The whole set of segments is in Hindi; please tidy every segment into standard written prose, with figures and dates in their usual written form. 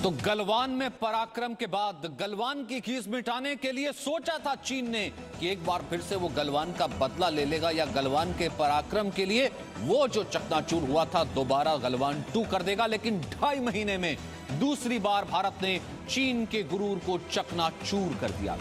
तो गलवान में पराक्रम के बाद गलवान की खीस मिटाने के लिए सोचा था चीन ने कि एक बार फिर से वो गलवान का बदला ले लेगा या गलवान के पराक्रम के लिए वो जो चकनाचूर हुआ था दोबारा गलवान 2 कर देगा। लेकिन 2.5 महीने में दूसरी बार भारत ने चीन के गुरूर को चकनाचूर कर दिया।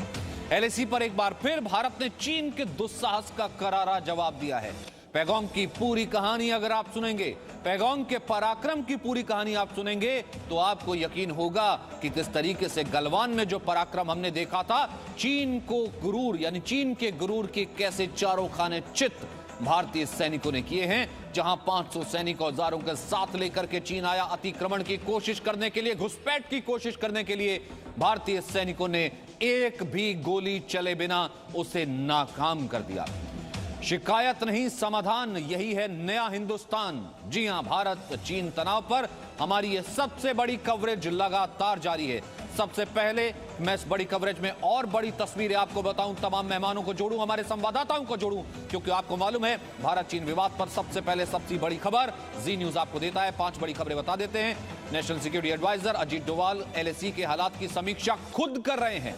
एलएसी पर एक बार फिर भारत ने चीन के दुस्साहस का करारा जवाब दिया है। पैगोंग की पूरी कहानी अगर आप सुनेंगे, पैगोंग के पराक्रम की पूरी कहानी आप सुनेंगे तो आपको यकीन होगा कि किस तरीके से गलवान में जो पराक्रम हमने देखा था, चीन को गुरूर यानी चीन के गुरूर के कैसे चारों खाने चित भारतीय सैनिकों ने किए हैं। जहां 500 सैनिक औजारों के साथ लेकर के चीन आया अतिक्रमण की कोशिश करने के लिए, घुसपैठ की कोशिश करने के लिए, भारतीय सैनिकों ने एक भी गोली चले बिना उसे नाकाम कर दिया। शिकायत नहीं समाधान, यही है नया हिंदुस्तान। जी हां, भारत चीन तनाव पर हमारी ये सबसे बड़ी कवरेज लगातार जारी है। सबसे पहले मैं इस बड़ी कवरेज में और बड़ी तस्वीरें आपको बताऊं, तमाम मेहमानों को जोड़ूं, हमारे संवाददाताओं को जोड़ूं, क्योंकि आपको मालूम है भारत चीन विवाद पर सबसे पहले सबसे बड़ी खबर जी न्यूज आपको देता है। 5 बड़ी खबरें बता देते हैं। National security advisor Ajit Doval LAC के हालात की समीक्षा खुद कर रहे हैं।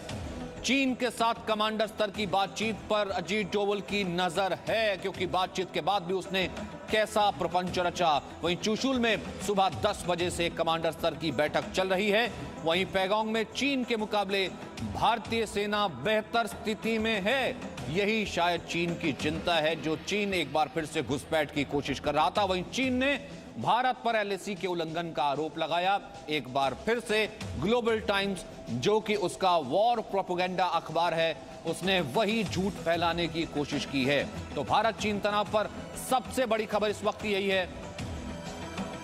चीन के साथ कमांडर स्तर की बातचीत पर अजीत डोवाल की नजर है, क्योंकि बातचीत के बाद भी उसने कैसा प्रपंच रचा। वहीं चुशुल में सुबह 10 बजे से कमांडर स्तर की बैठक चल रही है। वहीं पैगोंग में चीन के मुकाबले भारतीय सेना बेहतर स्थिति में है। यही शायद चीन की चिंता है, जो चीन एक बार फिर से घुसपैठ की कोशिश कर रहा था। वहीं चीन ने भारत पर एलएसी के उल्लंघन का आरोप लगाया। एक बार फिर से ग्लोबल टाइम्स, जो कि उसका वॉर प्रोपेगेंडा अखबार है, उसने वही झूठ फैलाने की कोशिश की है। तो भारत चीन तनाव पर सबसे बड़ी खबर इस वक्त यही है।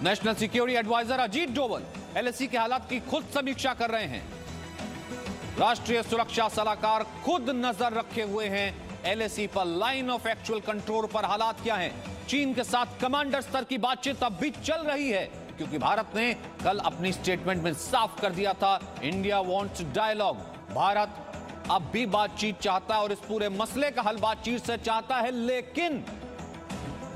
National security advisor Ajit Doval LAC के हालात की खुद समीक्षा कर रहे हैं। राष्ट्रीय सुरक्षा सलाहकार खुद नजर रखे हुए हैं एलएसी पर। लाइन ऑफ एक्चुअल कंट्रोल पर हालात क्या हैं? चीन के साथ कमांडर स्तर की बातचीत अब भी चल रही है, क्योंकि भारत ने कल अपनी स्टेटमेंट में साफ कर दिया था, इंडिया वांट्स डायलॉग। भारत अब भी बातचीत चाहता है और इस पूरे मसले का हल बातचीत से चाहता है, लेकिन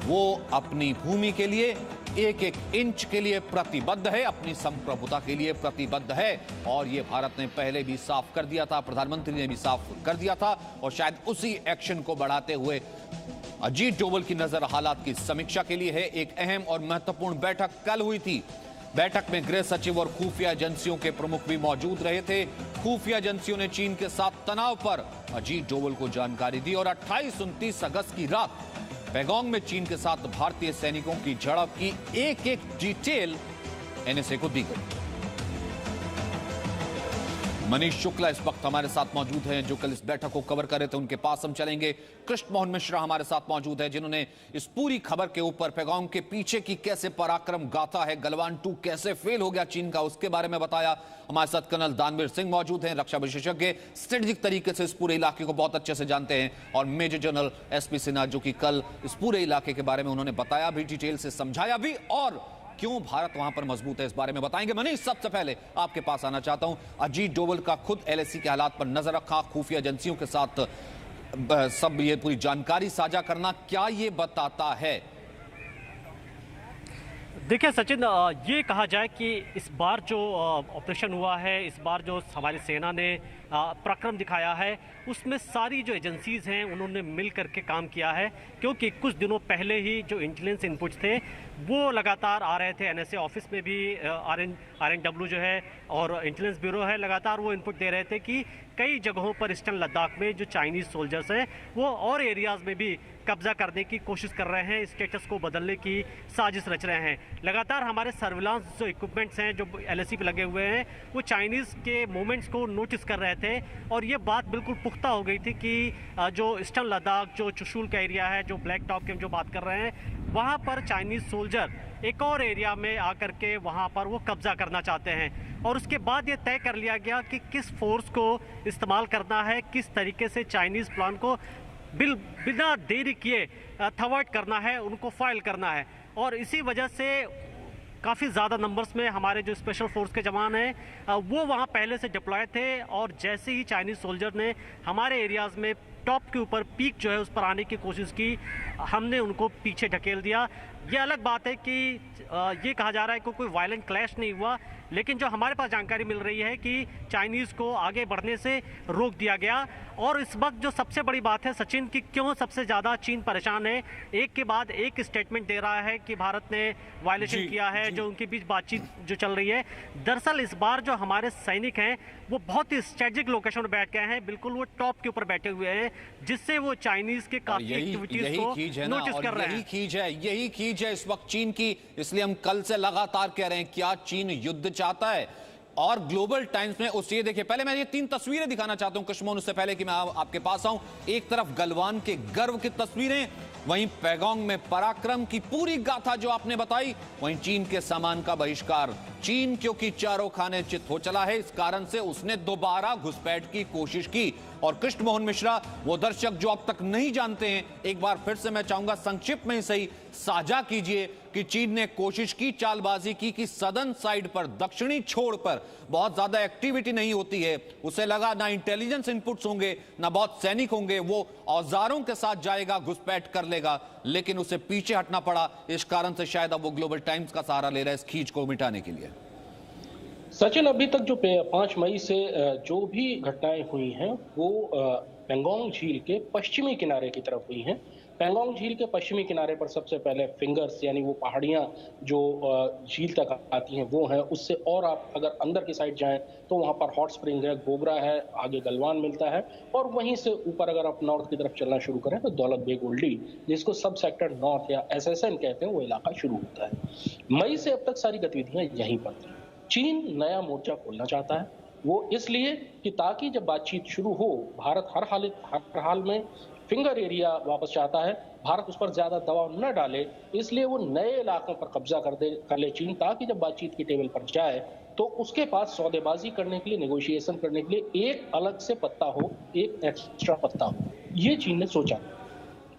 वो अपनी भूमि के लिए एक एक इंच के लिए प्रतिबद्ध है, अपनी संप्रभुता के लिए प्रतिबद्ध है। और ये भारत ने पहले भी साफ कर दिया था, प्रधानमंत्री ने भी साफ कर दिया था, और शायद उसी एक्शन को बढ़ाते हुए अजीत डोवाल की नजर हालात की समीक्षा के लिए है। एक अहम और महत्वपूर्ण बैठक कल हुई थी। बैठक में गृह सचिव और खुफिया एजेंसियों के प्रमुख भी मौजूद रहे थे। खुफिया एजेंसियों ने चीन के साथ तनाव पर अजीत डोवाल को जानकारी दी और 28-29 अगस्त की रात पैगोंग में चीन के साथ भारतीय सैनिकों की झड़प की एक-एक डिटेल एनएसए को दी गई। मनीष शुक्ला इस वक्त हमारे साथ मौजूद हैं, जो कल इस बैठक को कवर कर रहे थे। उनके पास हम चलेंगे। कृष्ण मोहन मिश्रा हमारे साथ मौजूद है, जिन्होंने इस पूरी खबर के ऊपर पैगोंग के पीछे की कैसे पराक्रम गाथा है, गलवान 2 कैसे फेल हो गया चीन का, उसके बारे में बताया। हमारे साथ कर्नल दानवीर सिंह मौजूद हैं, रक्षा विशेषज्ञ, स्ट्रेटेजिक तरीके से इस पूरे इलाके को बहुत अच्छे से जानते हैं, और मेजर जनरल एसपी सिन्हा, जो कि कल इस पूरे इलाके के बारे में उन्होंने बताया भी, डिटेल से समझाया भी, और क्यों भारत वहां पर मजबूत है इस बारे में बताएंगे। मनीष, सबसे पहले आपके पास आना चाहता हूं। अजीत डोवाल का खुद एलएसी के हालात पर नजर रखा, खुफिया एजेंसियों के साथ सब ये पूरी जानकारी साझा करना, क्या ये बताता है? देखिए सचिन, ये कहा जाए कि इस बार जो ऑपरेशन हुआ है, इस बार जो हमारी सेना ने पराक्रम दिखाया है, उसमें सारी जो एजेंसीज़ हैं उन्होंने मिल करके काम किया है। क्योंकि कुछ दिनों पहले ही जो इंटेलिजेंस इनपुट्स थे वो लगातार आ रहे थे। एनएसए ऑफिस में भी आरएनडब्ल्यू जो है और इंटेलिजेंस ब्यूरो है, लगातार वो इनपुट दे रहे थे कि कई जगहों पर ईस्टर्न लद्दाख में जो चाइनीज़ सोल्जर्स हैं वो और एरियाज़ में भी कब्जा करने की कोशिश कर रहे हैं, स्टेटस को बदलने की साजिश रच रहे हैं। लगातार हमारे सर्विलांस जो इक्विपमेंट्स हैं जो एलएसी पे लगे हुए हैं, वो चाइनीज़ के मूवमेंट्स को नोटिस कर रहे थे, और ये बात बिल्कुल पुख्ता हो गई थी कि जो ईस्टर्न लद्दाख, जो चुशुल का एरिया है, जो ब्लैक टॉप की हम जो बात कर रहे हैं, वहाँ पर चाइनीज़ सोल्जर एक और एरिया में आकर के वहाँ पर वो कब्जा करना चाहते हैं। और उसके बाद ये तय कर लिया गया कि किस फोर्स को इस्तेमाल करना है, किस तरीके से चाइनीज़ प्लान को बिना देरी किए थवर्ट करना है, उनको फाइल करना है। और इसी वजह से काफ़ी ज़्यादा नंबर्स में हमारे जो स्पेशल फोर्स के जवान हैं वो वहाँ पहले से डिप्लॉय थे, और जैसे ही चाइनीज़ सोल्जर ने हमारे एरियाज़ में टॉप के ऊपर पीक जो है उस पर आने की कोशिश की, हमने उनको पीछे ढकेल दिया। ये अलग बात है कि ये कहा जा रहा है कि कोई वायलेंट क्लैश नहीं हुआ, लेकिन जो हमारे पास जानकारी मिल रही है कि चाइनीज़ को आगे बढ़ने से रोक दिया गया। और इस वक्त जो सबसे बड़ी बात है सचिन, कि क्यों सबसे ज़्यादा चीन परेशान है, एक के बाद एक स्टेटमेंट दे रहा है कि भारत ने वायलेशन किया है, जो उनके बीच बातचीत जो चल रही है। दरअसल इस बार जो हमारे सैनिक हैं वो बहुत ही स्ट्रेटेजिक लोकेशन पर बैठ गए हैं, बिल्कुल वो टॉप के ऊपर बैठे हुए हैं, जिससे वो चाइनीज़ के काफ़ी एक्टिविटीज़ को नोटिस कर रहे हैं। यही खींच है इस वक्त चीन की, इसलिए हम कल से लगातार कह रहे हैं क्या चीन युद्ध चाहता है। और ग्लोबल टाइम्स में उस ये देखिए, पहले मैं ये 3 तस्वीरें दिखाना चाहता हूं कश्मोन, उससे पहले कि मैं आपके पास आऊं। एक तरफ गलवान के गर्व की तस्वीरें, वहीं पैगोंग में पराक्रम की पूरी गाथा जो आपने बताई, वहीं चीन के सामान का बहिष्कार। चीन क्योंकि चारों खाने चित हो चला है, इस कारण से उसने दोबारा घुसपैठ की कोशिश की। और कृष्ण मोहन मिश्रा, वो दर्शक जो अब तक नहीं जानते हैं, एक बार फिर से मैं चाहूंगा संक्षिप्त में ही सही साझा कीजिए कि चीन ने कोशिश की, चालबाजी की कि सदर्न साइड पर, दक्षिणी छोर पर बहुत ज्यादा एक्टिविटी नहीं होती है। उसे लगा ना इंटेलिजेंस इनपुट्स होंगे, ना बहुत सैनिक होंगे, वो औजारों के साथ जाएगा, घुसपैठ कर लेगा, लेकिन उसे पीछे हटना पड़ा। इस कारण से शायद अब वो ग्लोबल टाइम्स का सहारा ले रहा है इस खींच को मिटाने के लिए। सचिन, अभी तक जो 5 मई से जो भी घटनाएं हुई हैं वो पेंगोंग झील के पश्चिमी किनारे की तरफ हुई हैं। पेंगोंग झील के पश्चिमी किनारे पर सबसे पहले फिंगर्स यानी वो पहाड़ियां जो झील तक आती हैं वो हैं। उससे और आप अगर अंदर की साइड जाएं तो वहां पर हॉट स्प्रिंग है, गोबरा है, आगे गलवान मिलता है। और वहीं से ऊपर अगर आप नॉर्थ की तरफ चलना शुरू करें तो दौलत बेग ओल्डी, जिसको सब सेक्टर नॉर्थ या SSN कहते हैं, वो इलाका शुरू होता है। मई से अब तक सारी गतिविधियां यहीं पर थी। चीन नया मोर्चा खोलना चाहता है, वो इसलिए कि ताकि जब बातचीत शुरू हो, भारत हर हाल में फिंगर एरिया वापस चाहता है, भारत उस पर ज्यादा दबाव न डाले, इसलिए वो नए इलाकों पर कब्जा कर ले चीन, ताकि जब बातचीत की टेबल पर जाए तो उसके पास सौदेबाजी करने के लिए, नेगोशिएशन करने के लिए एक अलग से पत्ता हो, एक एक्स्ट्रा पत्ता हो। ये चीन ने सोचा।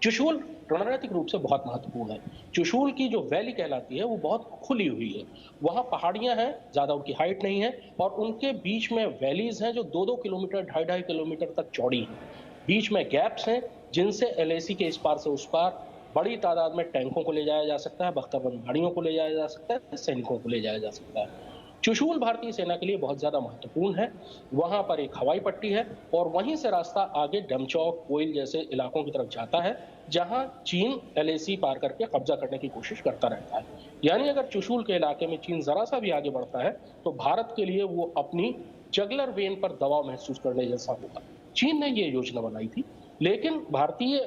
चुशूल रणनीतिक रूप से बहुत महत्वपूर्ण है। चुशूल की जो वैली कहलाती है वो बहुत खुली हुई है, वहां पहाड़ियां हैं, ज्यादा उनकी हाइट नहीं है, और उनके बीच में वैलीज हैं जो 2-2 किलोमीटर, 2.5 किलोमीटर तक चौड़ी हैं। बीच में गैप्स हैं जिनसे LAC के इस पार से उस पार बड़ी तादाद में टैंकों को ले जाया जा सकता है, बख्तरबंद गाड़ियों को ले जाया जा सकता है, सैनिकों को ले जाया जा सकता है। चुशूल भारतीय सेना के लिए बहुत ज्यादा महत्वपूर्ण है। वहां पर एक हवाई पट्टी है और वहीं से रास्ता आगे डमचौक, कोयल जैसे इलाकों की तरफ जाता है, जहां चीन LAC पार करके कब्जा करने की कोशिश करता रहता है। यानी अगर चुशूल के इलाके में चीन जरा सा भी आगे बढ़ता है तो भारत के लिए वो अपनी जगलर वेन पर दबाव महसूस करने जैसा होगा। चीन ने ये योजना बनाई थी, लेकिन भारतीय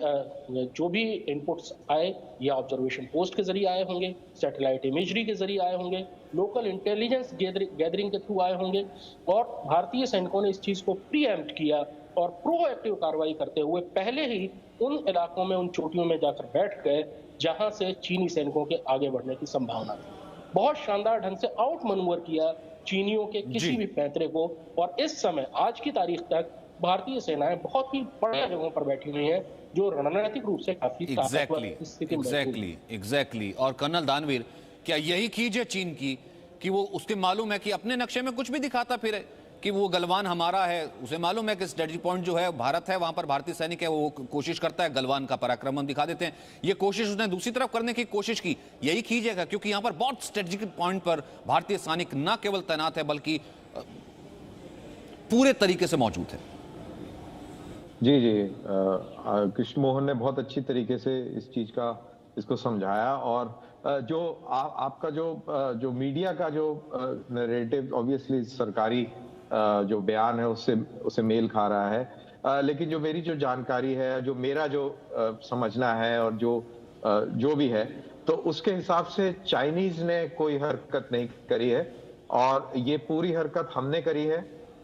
जो भी इनपुट्स आए, या ऑब्जर्वेशन पोस्ट के जरिए आए होंगे, सैटेलाइट इमेजरी के जरिए आए होंगे, लोकल इंटेलिजेंस गैदरिंग के थ्रू आए होंगे, और भारतीय सैनिकों ने इस चीज को प्रीएम्प्ट किया और प्रोएक्टिव कार्रवाई करते हुए पहले ही उन इलाकों में, उन चोटियों में जाकर बैठ गए जहां से चीनी सैनिकों के आगे बढ़ने की संभावना थी। बहुत शानदार ढंग से आउट मनूवर किया चीनियों के किसी भी पैंतरे को। और इस समय, आज की तारीख तक, भारतीय सेनाएं बहुत ही बड़ी जगहों पर बैठी हुई हैं जो रणनीतिक रूप से काफी ताकतवर स्थिति में। एग्जैक्टली। और कर्नल दानवीर, क्या यही खींच है चीन की कि वो, उसके मालूम है कि अपने नक्शे में कुछ भी दिखाता फिर कि वो गलवान हमारा है, उसे मालूम है कि स्ट्रेटजी पॉइंट जो है भारत है, वहां पर भारतीय सैनिक है, वो कोशिश करता है गलवान का पराक्रम हम दिखा देते हैं। ये कोशिश उसने दूसरी तरफ करने की कोशिश की, यही खींचेगा क्योंकि यहां पर बहुत स्ट्रेटेजिक पॉइंट पर भारतीय सैनिक न केवल तैनात है बल्कि पूरे तरीके से मौजूद है। जी जी, कृष्ण मोहन ने बहुत अच्छी तरीके से इस चीज का इसको समझाया। और जो आपका जो मीडिया का जो नैरेटिव, ऑब्वियसली सरकारी जो बयान है उससे मेल खा रहा है, लेकिन जो मेरी जो जानकारी है, जो मेरा जो समझना है और जो भी है, तो उसके हिसाब से चाइनीज ने कोई हरकत नहीं करी है और ये पूरी हरकत हमने करी है।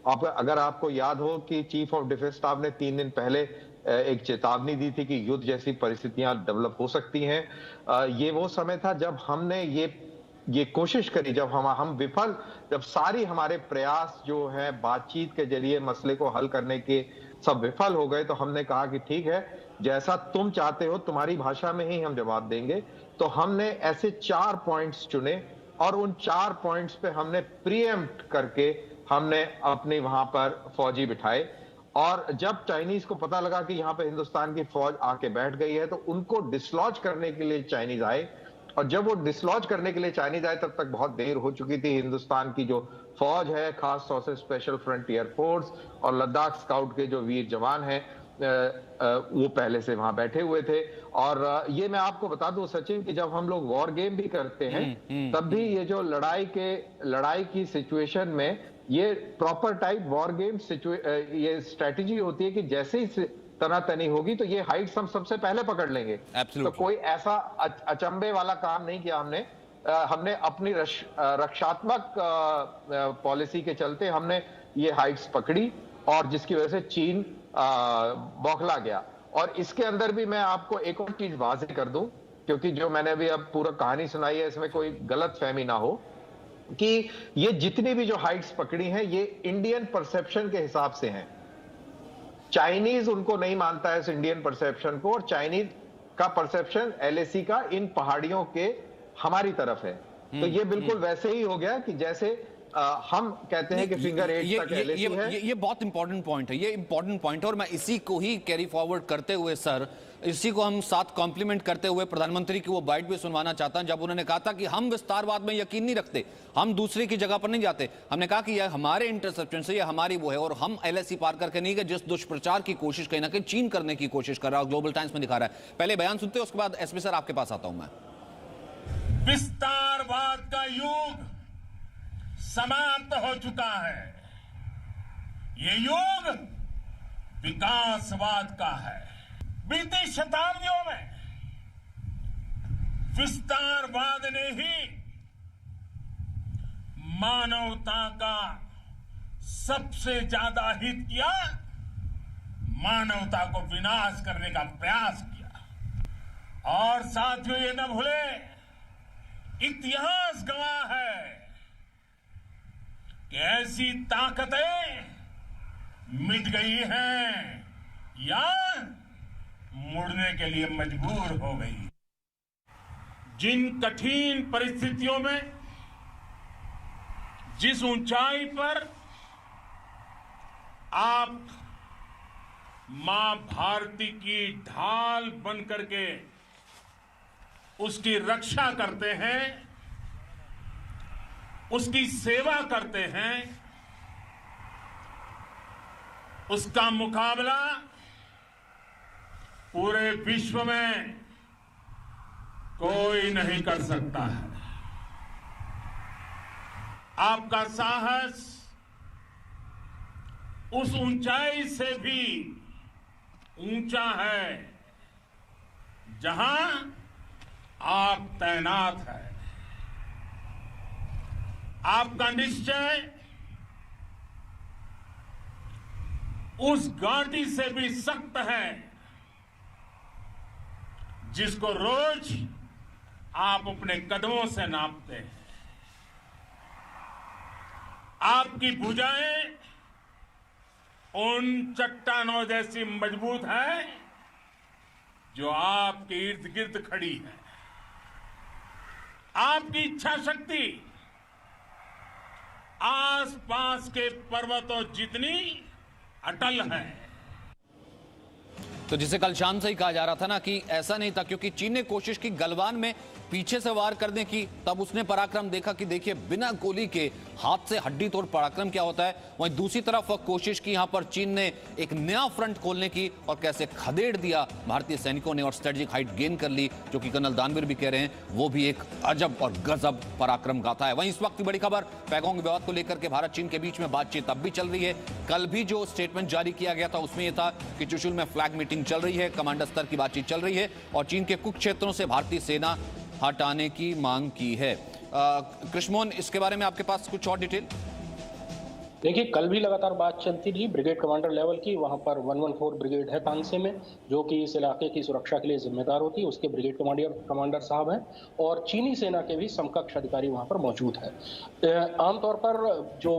अगर आपको याद हो कि चीफ ऑफ डिफेंस स्टाफ ने 3 दिन पहले एक चेतावनी दी थी कि युद्ध जैसी परिस्थितियां डेवलप हो सकती हैं। ये वो समय था जब हमने ये कोशिश करी, जब हम विफल, जब सारी हमारे प्रयास जो है बातचीत के जरिए मसले को हल करने के सब विफल हो गए, तो हमने कहा कि ठीक है, जैसा तुम चाहते हो तुम्हारी भाषा में ही हम जवाब देंगे। तो हमने ऐसे 4 पॉइंट्स चुने और उन 4 पॉइंट्स पे हमने प्रीएम्प्ट करके हमने अपने वहां पर फौजी बिठाए। और जब चाइनीज को पता लगा कि यहाँ पे हिंदुस्तान की फौज आके बैठ गई है, तो उनको डिसलॉज करने के लिए चाइनीज आए और जब वो डिसलॉज करने के लिए चाइनीज आए तब तक बहुत देर हो चुकी थी। हिंदुस्तान की जो फौज है, खास तौर से स्पेशल फ्रंटियर फोर्स और लद्दाख स्काउट के जो वीर जवान हैं, वो पहले से वहां बैठे हुए थे। और ये मैं आपको बता दूं सचिन कि जब हम लोग वॉर गेम भी करते हैं तब भी ये जो लड़ाई की सिचुएशन में ये प्रॉपर टाइप वॉर गेम ये स्ट्रेटेजी होती है कि जैसे ही तनातनी होगी तो ये हाइट्स हम सबसे पहले पकड़ लेंगे। तो कोई ऐसा अचंभे वाला काम नहीं किया हमने। हमने अपनी रक्षात्मक पॉलिसी के चलते हमने ये हाइट्स पकड़ी और जिसकी वजह से चीन बौखला गया। और इसके अंदर भी मैं आपको एक और चीज वाज़ेह कर दूं, क्योंकि जो मैंने अभी अब पूरा कहानी सुनाई है इसमें कोई गलत फहमी ना हो, कि ये जितनी भी जो हाइट्स पकड़ी हैं ये इंडियन परसेप्शन के हिसाब से हैं। चाइनीज उनको नहीं मानता है इस इंडियन परसेप्शन को, और चाइनीज का परसेप्शन एलएसी का इन पहाड़ियों के हमारी तरफ है। तो ये बिल्कुल वैसे ही हो गया कि जैसे हम कहते हैं कि फिंगर 8 तक एलएसी है। ये बहुत इंपॉर्टेंट पॉइंट है, ये इंपॉर्टेंट पॉइंट है। और मैं इसी को ही कैरी फॉरवर्ड करते हुए सर, इसी को हम साथ कॉम्प्लीमेंट करते हुए प्रधानमंत्री की वो बाइट भी सुनवाना चाहता हूं जब उन्होंने कहा था कि हम विस्तारवाद में यकीन नहीं रखते, हम दूसरे की जगह पर नहीं जाते। हमने कहा कि यह हमारे इंटरसेप्शन से, यह हमारी वो है, और हम एलएसी पार करके नहीं गए। जिस दुष्प्रचार की कोशिश कहीं ना कहीं चीन करने की कोशिश कर रहा है, ग्लोबल टाइम्स में दिखा रहा है। पहले बयान सुनते हैं, उसके बाद एसपी सर आपके पास आता हूं मैं। विस्तारवाद का युग समाप्त हो चुका है। ये युग विकासवाद का है। बीती शताब्दियों में विस्तारवाद ने ही मानवता का सबसे ज्यादा हित किया, मानवता को विनाश करने का प्रयास किया। और साथियों, ये न भूले, इतिहास गवाह है कि ऐसी ताकतें मिट गई हैं या मुड़ने के लिए मजबूर हो गई। जिन कठिन परिस्थितियों में, जिस ऊंचाई पर आप मां भारती की ढाल बन करके उसकी रक्षा करते हैं, उसकी सेवा करते हैं, उसका मुकाबला पूरे विश्व में कोई नहीं कर सकता है। आपका साहस उस ऊंचाई से भी ऊंचा है जहां आप तैनात हैं। आपका निश्चय उस घाटी से भी सख्त है जिसको रोज आप अपने कदमों से नापते हैं। आपकी भुजाएं उन चट्टानों जैसी मजबूत है जो आपके इर्द गिर्द खड़ी है। आपकी इच्छा शक्ति आसपास के पर्वतों जितनी अटल है। तो जिसे कल शाम से ही कहा जा रहा था ना कि ऐसा नहीं था, क्योंकि चीन ने कोशिश की गलवान में पीछे से वार करने की, तब उसने पराक्रम देखा कि देखिए बिना गोली के हाथ से हड्डी तोड़ पराक्रम क्या होता है। वहीं दूसरी तरफ कोशिश की यहां पर चीन ने एक नया फ्रंट खोलने की, और कैसे खदेड़ दिया भारतीय सैनिकों ने और स्ट्रेटेजिक हाइट गेन कर ली, जो कि कर्नल दानवीर भी कह रहे हैं वो भी एक अजब और गजब पराक्रम गाथा है। वहीं इस वक्त की बड़ी खबर, पैगोंग विवाद को लेकर के भारत चीन के बीच में बातचीत अब भी चल रही है। कल भी जो स्टेटमेंट जारी किया गया था उसमें यह था कि चुशुल में फ्लैग मीटिंग चल रही है, कमांडर स्तर की बातचीत चल रही है और चीन के कुछ क्षेत्रों से भारतीय सेना हटाने की मांग की है। कृष्णमोहन, इसके बारे में आपके पास कुछ और डिटेल? देखिए, कल भी लगातार बात चलती रही ब्रिगेड कमांडर लेवल की। वहां पर 114 ब्रिगेड है तानसे में, जो कि इस इलाके की सुरक्षा के लिए जिम्मेदार होती है। उसके ब्रिगेड कमांडर साहब हैं और चीनी सेना के भी समकक्ष अधिकारी वहां पर मौजूद है। आमतौर पर जो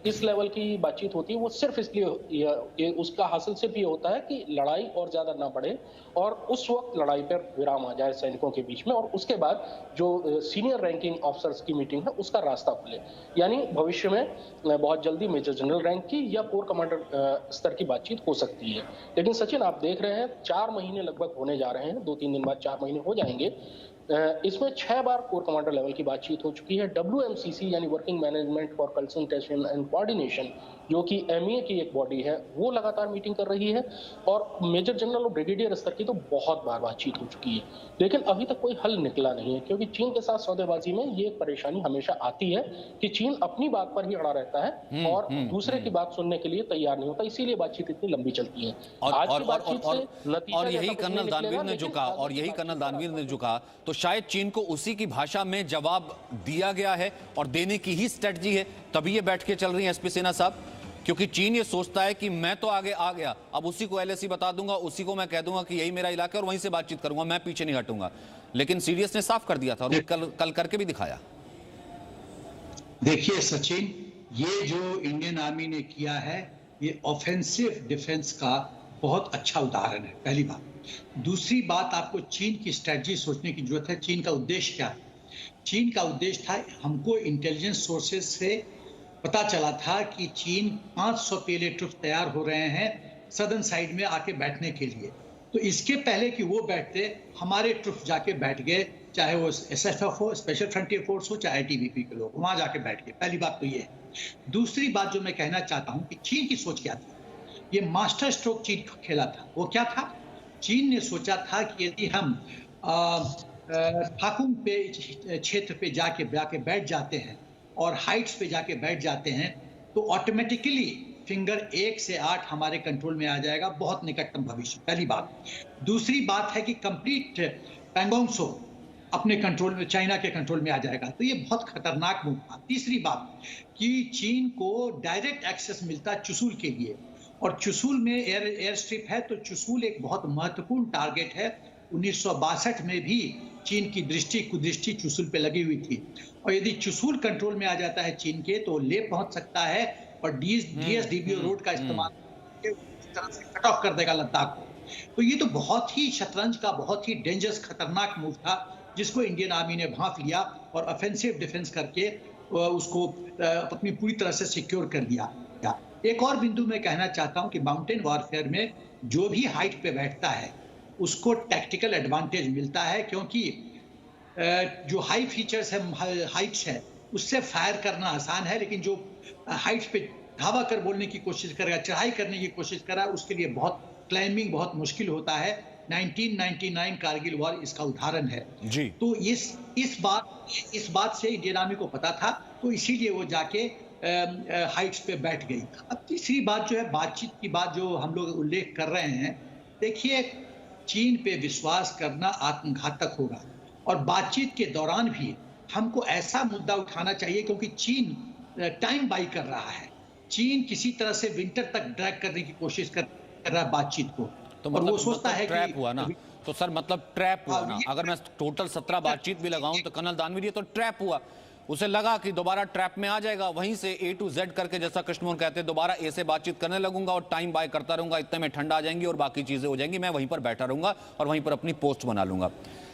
इस लेवल की बातचीत होती है वो सिर्फ इसलिए उसका हासिल सिर्फ ये होता है कि लड़ाई और ज्यादा ना बढ़े और उस वक्त लड़ाई पर विराम आ जाए सैनिकों के बीच में, और उसके बाद जो सीनियर रैंकिंग ऑफिसर्स की मीटिंग है उसका रास्ता खुले। यानी भविष्य में बहुत जल्दी मेजर जनरल रैंक की या कोर कमांडर स्तर की बातचीत हो सकती है। लेकिन सचिन, आप देख रहे हैं 4 महीने लगभग होने जा रहे हैं, 2-3 दिन बाद 4 महीने हो जाएंगे। इसमें 6 बार कोर कमांडर लेवल की बातचीत हो चुकी है। WMCC यानी working management for consultation and coordination, जो कि MEA की एक बॉडी है, वो लगातार मीटिंग कर रही है। और मेजर जनरल और ब्रिगेडियर स्तर की तो बहुत बार बातचीत हो चुकी है, लेकिन अभी तक कोई हल निकला नहीं है, क्योंकि चीन के साथ सौदेबाजी में ये एक परेशानी हमेशा आती है कि चीन अपनी बात पर ही अड़ा रहता है और दूसरे की बात सुनने के लिए तैयार नहीं होता, इसीलिए बातचीत इतनी लंबी चलती है। आज की बातचीत से नतीजा और यही जैसा कुछ कर्नल नहीं दानवीर निकलेगा, ने जो लेकिन कहा, और यही कर्नल दानवीर ने जो कहा, तो शायद चीन को उसी की भाषा में जवाब दिया गया है और देने की ही स्ट्रेटजी है, तभी ये बैठ के चल रही है एसपी सेना साहब। क्योंकि चीन ये सोचता है कि मैं तो आगे आ गया, अब उसी को LAC बता दूंगा, उसी को मैं कह दूंगा कि यही मेरा इलाका है और वहीं से बातचीत करूंगा, मैं पीछे नहीं हटूंगा। लेकिन सीडीएस ने साफ कर दिया था और वो कल करके भी दिखाया। देखिए सचिन, ये जो इंडियन आर्मी ने किया है, ये ऑफेंसिव डिफेंस का बहुत अच्छा उदाहरण है, पहली बात। दूसरी बात, आपको चीन की स्ट्रेटजी सोचने की जरूरत है। चीन का उद्देश्य क्या है? चीन का उद्देश्य था, हमको इंटेलिजेंस सोर्सेज से पता चला था कि चीन 500 PLA ट्रुप तैयार हो रहे हैं सदर्न साइड में आके बैठने के लिए। तो इसके पहले कि वो बैठते, हमारे ट्रुप जाके बैठ गए, चाहे वो SFF हो, स्पेशल फ्रंटियर फोर्स हो, चाहे ITBP के लोग, वहां जाके बैठ गए। पहली बात तो ये है। दूसरी बात जो मैं कहना चाहता हूं कि चीन की सोच क्या थी, ये मास्टर स्ट्रोक चीन खेला था। वो क्या था? चीन ने सोचा था कि यदि हम थाकुम पे क्षेत्र पे जाके बैठ जाते हैं और हाइट्स पे जाके बैठ जाते हैं, तो ऑटोमेटिकली फिंगर 1 से 8 हमारे कंट्रोल में आ जाएगा बहुत निकटतम भविष्य। पहली बात। दूसरी बात है कि कंप्लीट पैंगोंग त्सो अपने कंट्रोल में, चाइना के कंट्रोल में आ जाएगा। तो ये बहुत खतरनाक मूव था। तीसरी बात कि चीन को डायरेक्ट एक्सेस मिलता चुशुल के लिए, और चुशुल में एयर स्ट्रिप है, तो चुशुल एक बहुत महत्वपूर्ण टारगेट है। 1962 में भी चीन की कुदृष्टि चुशुल पे लगी हुई थी, और यदि चुशुल कंट्रोल में आ जाता है चीन के, तो ले पहुंच सकता है और DSDBO रोड का इस्तेमाल इस तरह से कट ऑफ कर देगा लद्दाख को। तो ये तो बहुत ही शतरंज का बहुत ही डेंजरस खतरनाक मूव था, जिसको इंडियन आर्मी ने भांप लिया और ऑफेंसिव डिफेंस करके उसको अपनी पूरी तरह से सिक्योर कर लिया। एक और बिंदु मैं कहना चाहता हूं कि माउंटेन वॉरफेयर में जो भी हाइट पे बैठता है उसको टैक्टिकल एडवांटेज मिलता है, क्योंकि जो हाई फीचर्स है, हाइट्स है, उससे फायर करना आसान है, लेकिन जो हाइट्स पे धावा कर बोलने की कोशिश करेगा, चढ़ाई करने की कोशिश करेगा, उसके लिए बहुत क्लाइंबिंग बहुत मुश्किल होता है। 1999 कारगिल वॉर इसका उदाहरण है जी। तो इस बात से इंडियन आर्मी को पता था, तो इसीलिए वो जाके हाइट्स पे बैठ गई। अब तीसरी बात जो है, बातचीत की बात जो हम लोग उल्लेख कर रहे हैं, देखिए चीन पे विश्वास करना आत्मघातक होगा, और बातचीत के दौरान भी हमको ऐसा मुद्दा उठाना चाहिए, क्योंकि चीन टाइम बाई कर रहा है। चीन किसी तरह से विंटर तक ड्रैग करने की कोशिश कर रहा है बातचीत को, तो और वो सोचता है ट्रैप कि हुआ ना, तो सर मतलब ट्रैप हुआ ना। अगर मैं टोटल 17 बातचीत भी लगाऊं तो कर्नल दानवीर ये तो ट्रैप हुआ। उसे लगा कि दोबारा ट्रैप में आ जाएगा, वहीं से A to Z करके, जैसा कृष्णमोहन कहते हैं, दोबारा A से बातचीत करने लगूंगा और टाइम बाय करता रहूंगा, इतने में ठंडा आ जाएंगी और बाकी चीजें हो जाएंगी, मैं वहीं पर बैठा रहूंगा और वहीं पर अपनी पोस्ट बना लूंगा।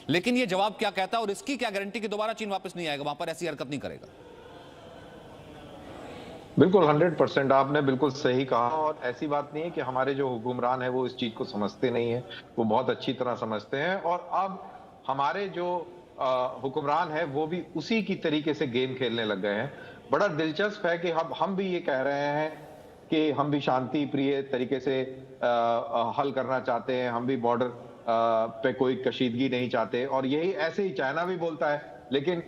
लेकिन ये जवाब क्या कहता है और इसकी क्या गारंटी कि दोबारा चीन वापस नहीं आएगा, वहां पर ऐसी हरकत नहीं करेगा? बिल्कुल 100% आपने बिल्कुल सही कहा। और ऐसी बात नहीं है कि हमारे जो हुक्मरान है वो इस चीज को समझते नहीं है, वो बहुत अच्छी तरह समझते हैं। और अब हमारे जो हुक्मरान है वो भी उसी की तरीके से गेम खेलने लग गए हैं। बड़ा दिलचस्प है कि हम भी ये कह रहे हैं कि हम भी शांति प्रिय तरीके से हल करना चाहते हैं, हम भी बॉर्डर पे कोई कशीदगी नहीं चाहते, और यही ऐसे ही चाइना भी बोलता है। लेकिन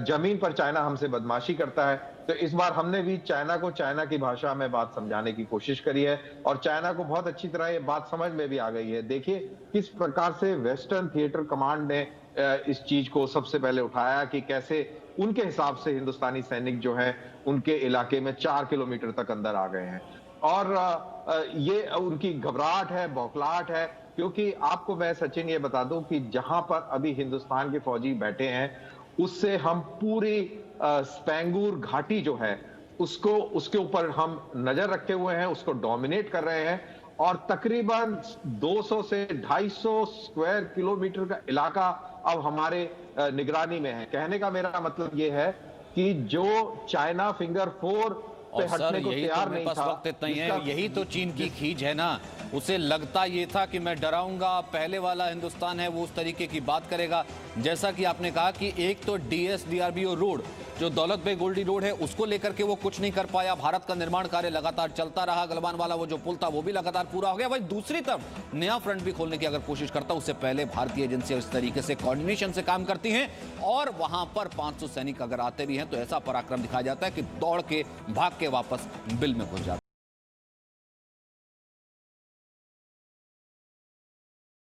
जमीन पर चाइना हमसे बदमाशी करता है। तो इस बार हमने भी चाइना को चाइना की भाषा में बात समझाने की कोशिश करी है, और चाइना को बहुत अच्छी तरह ये बात समझ में भी आ गई है। देखिए किस प्रकार से वेस्टर्न थिएटर कमांड ने इस चीज को सबसे पहले उठाया कि कैसे उनके हिसाब से हिंदुस्तानी सैनिक जो है उनके इलाके में 4 किलोमीटर तक अंदर आ गए हैं। और ये उनकी घबराहट है, बौखलाहट है, क्योंकि आपको मैं सचिन ये बता दूं कि जहां पर अभी हिंदुस्तान के फौजी बैठे हैं, उससे हम पूरी स्पेंगूर घाटी जो है उसके ऊपर हम नजर रखे हुए हैं, उसको डोमिनेट कर रहे हैं, और तकरीबन 200 से 250 स्क्वायर किलोमीटर का इलाका अब हमारे निगरानी में है। कहने का मेरा मतलब यह है कि जो चाइना फिंगर 4 पे और सर हटने को यही तो तैयार मेरे नहीं पास था। वक्त इतना ही है, जिसका- यही तो चीन की खींच है ना। उसे लगता ये था कि मैं डराऊंगा, पहले वाला हिंदुस्तान है वो उस तरीके की बात करेगा। जैसा कि आपने कहा कि एक तो DSDRBO रोड जो दौलत बेग गोल्डी रोड है उसको लेकर के वो कुछ नहीं कर पाया। भारत का निर्माण कार्य लगातार चलता रहा, गलवान वाला वो जो पुल था वो भी लगातार पूरा हो गया। वही दूसरी तरफ नया फ्रंट भी खोलने की अगर कोशिश करता, उससे पहले भारतीय एजेंसियां इस तरीके से कोऑर्डिनेशन से काम करती हैं और वहां पर 500 सैनिक अगर आते भी हैं तो ऐसा पराक्रम दिखाया जाता है कि दौड़ के भाग के वापस बिल में घुस जाते हैं।